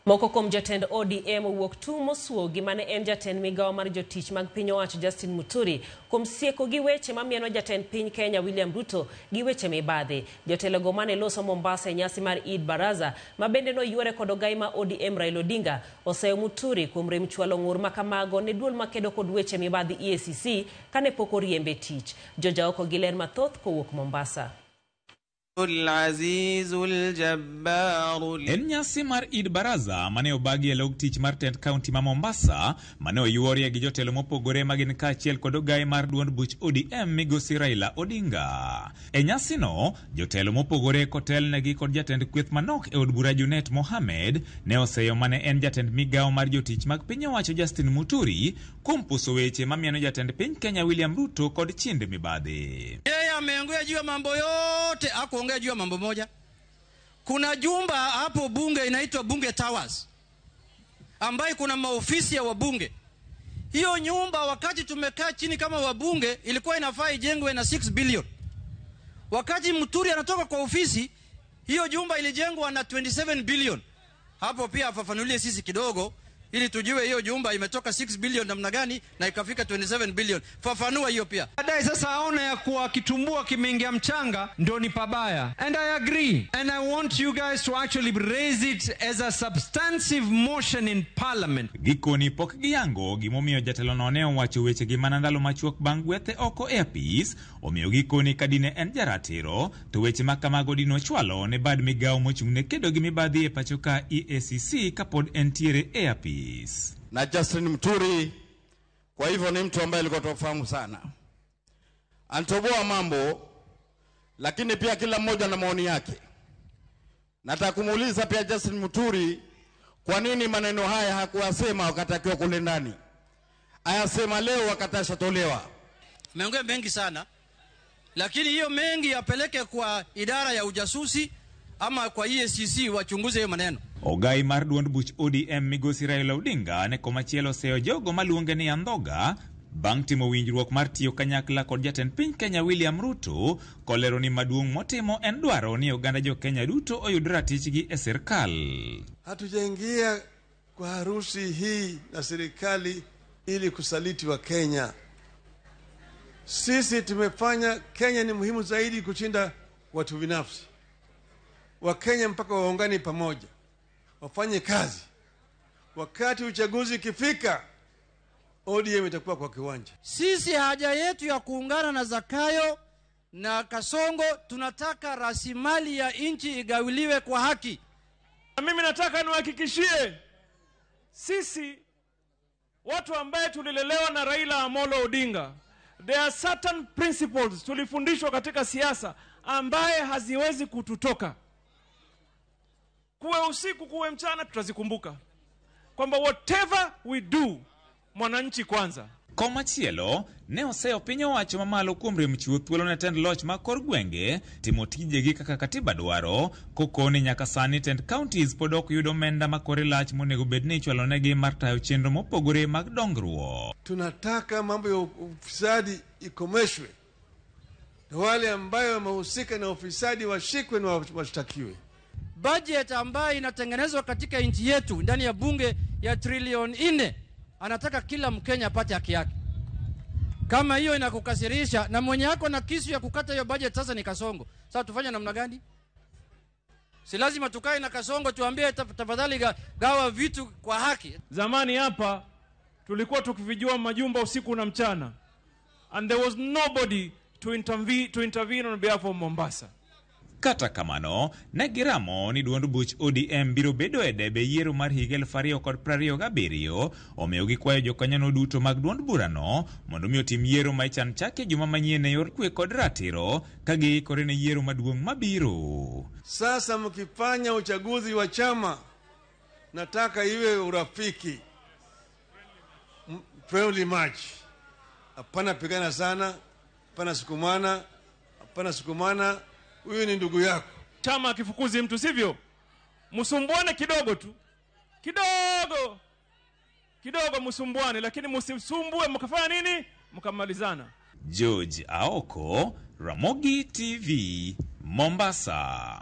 Moko kuom jatend ODM owuok tumo suogi mane en jatend migawo mar jotich mag piny owacho Justin Muturi kuom sieko gi weche mamieno jatend piny Kenya William Ruto gi weche mibadhi. Jotelogo mane loso Mombasa e nyasi mar Eid Baraza ma bende noyuore kod ogai ma ODM Raila Odinga oseyo Muturi kuom rem chwalo ng'ur ma kamago ne duol makedo kod weche mibadhi EACC kane pok oriembe tich. Joja oko gi ler mathoth kowuok Mombasa. En nyasi mar Eid Baraza mane obagi e log tich mar Tent County ma Mombasa mane oyuorie gi jotelo mopogore magin kaachiel kod ogai mar duond buch ODM migosi Raila Odinga. E nyasi no, jotelo mopogore kotelnegi kod jatend kweth manok e od bura Junet Mohamed ne oseyo mane en jatend migawo mar jotich mag piny owacho Justin Muturi kuom puso weche mamieno jatend piny Kenya William Ruto kod chinde mibadhi. Ameongea juu ya mambo yote, hakuongea juu ya mambo moja. Kuna jumba hapo bunge inaitwa Bunge Towers, ambayo kuna maofisi ya wabunge. Hiyo nyumba wakati tumekaa chini kama wabunge ilikuwa inafaa ijengwe na 6 billion. Wakati Muturi anatoka kwa ofisi, hiyo jumba ilijengwa na 27 billion. Hapo pia afafanulie sisi kidogo ili tujue hiyo jumba imetoka 6 billion namna gani na ikafika 27 billion. Fafanua hiyo pia. Baadaye sasa aona ya kuwa kitumbua kimeingia mchanga ndo ni pabaya. And I agree. And I want you guys to actually raise it as a substantive motion in parliament. Gikoni pok giyango gimomiyo jatelo no ne owacho weche gi manandalo machuok bang' gwethe oko e apis, omiyo gikoni kadine en jaratiro, to weche makamago dino chwalo ne bad migawo mochung'ne kedo gi mibadhi e pachoka EACC kapod entiere e apis. Na Justin Muturi kwa hivyo ni mtu ambaye alikuwa tofahamu sana. Antoboa mambo, lakini pia kila mmoja na maoni yake. Nataka kumuuliza pia Justin Muturi kwa nini maneno haya hakuyasema wakati akiwa kule ndani. Ayasema leo wakati ashatolewa. Ameongea mengi sana, lakini hiyo mengi yapeleke kwa idara ya ujasusi ama kwa EACC wachunguze hiyo maneno. Ogai mar duond buch ODM migosi Raila Odinga ne komachielo seyo jogo maluonge ni andhoga bang' timo winjruok mar tiyo kanyakla kod jatend piny Kenya William Ruto kolero ni maduong' motimo en dwaro ni oganda jo Kenya duto oyud ratichgi e serikal. Hatujaingia kwa harusi hii na serikali ili kusaliti wa Kenya. Sisi tumefanya Kenya ni muhimu zaidi kushinda watu binafsi. Wa Kenya mpaka waungane pamoja, wafanye kazi. Wakati uchaguzi kifika, ODM itakuwa kwa kiwanja. Sisi haja yetu ya kuungana na Zakayo na Kasongo, tunataka rasilimali ya nchi igawiliwe kwa haki. Mimi nataka niwahakikishie sisi watu ambaye tulilelewa na Raila Amolo Odinga, there are certain principles tulifundishwa katika siasa ambaye haziwezi kututoka. Kuwe usiku kuwe mchana tutazikumbuka kwamba whatever we do, mwananchi kwanza. Komachielo ne oseyo piny owacho mamalo kuom rem chiwo thuolo ne tend loch ma kor gwenge timo tijegi kaka katiba dwaro, kokoni nyaka sani tend counties pod ok yudo omenda makore lach monego bed ni ichwalonegi mar tayo chenro mopogore mag dongruok. Tunataka mambo ya ufisadi ikomeshwe, na wale ambayo wamehusika na ufisadi washikwe na washtakiwe. Budget ambayo inatengenezwa katika nchi yetu ndani ya bunge ya trilioni 4, anataka kila Mkenya apate haki yake. Kama hiyo inakukasirisha na mwenye yako na kisu ya kukata hiyo budget sasa ni Kasongo, sasa tufanye namna gani? Si lazima tukae na Kasongo tuambie tafadhali gawa vitu kwa haki. Zamani hapa tulikuwa tukivijua majumba usiku na mchana, and there was nobody to intervene on behalf of Mombasa. Kata kamano, ne giramo ni duond buch ODM biro bedo e debe yiero mar higa 2027, omiyo gikwayo jokanyono duto mag duond burano mondo mi otim yiero ma ichan chake juma manyien e yor kwe kod ratiro ka giikore ne yiero maduong' mabiro. Sasa mkifanya uchaguzi wa chama, nataka iwe urafiki, friendly match. Hapana pigana sana, hapana sukumana, huyu ni ndugu yako. Chama kifukuzi mtu, sivyo? Msumbuane kidogo tu. Kidogo msumbuane, lakini msisumbue mkafanya nini? Mkamalizana. George Aoko, Ramogi TV, Mombasa.